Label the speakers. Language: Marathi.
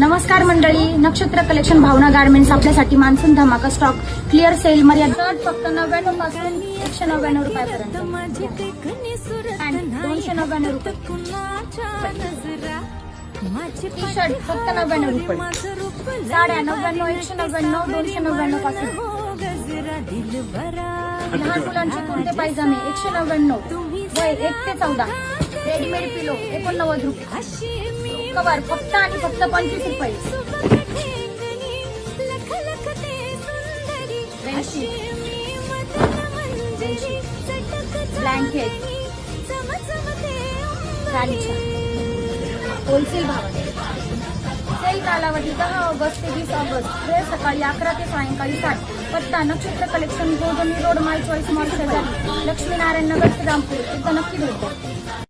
Speaker 1: नमस्कार मंडळी, नक्षत्र कलेक्शन भावना गारमेंट्स आपल्यासाठी मान्सून धमाका स्टॉक क्लिअर सेल मर्यादा फक्त 99 पासून 199 रुपयापर्यंत आणि 299 रुपये. टी शर्ट फक्त 99 रुपये. साड्या 99, 199, 299 पासून. लहान मुलांचे कुर्ते पायजामे 199, वय 1 ते 14. रेडीमेड पिलो 89 रुपये. कवर फक्त आणि फक्त 25 रुपये. ब्लँकेट होलसेल भावात. सेल कालावधी 10 ऑगस्ट ते 20 ऑगस्ट. वेळ सकाळी 11 ते सायंकाळी 7. पत्ता नक्षत्र कलेक्शन गोधनी रोड, माय चॉईस मॉल शेजारी, लक्ष्मीनारायण नगर, श्रीरामपूर. एकदा नक्की भेट द्या.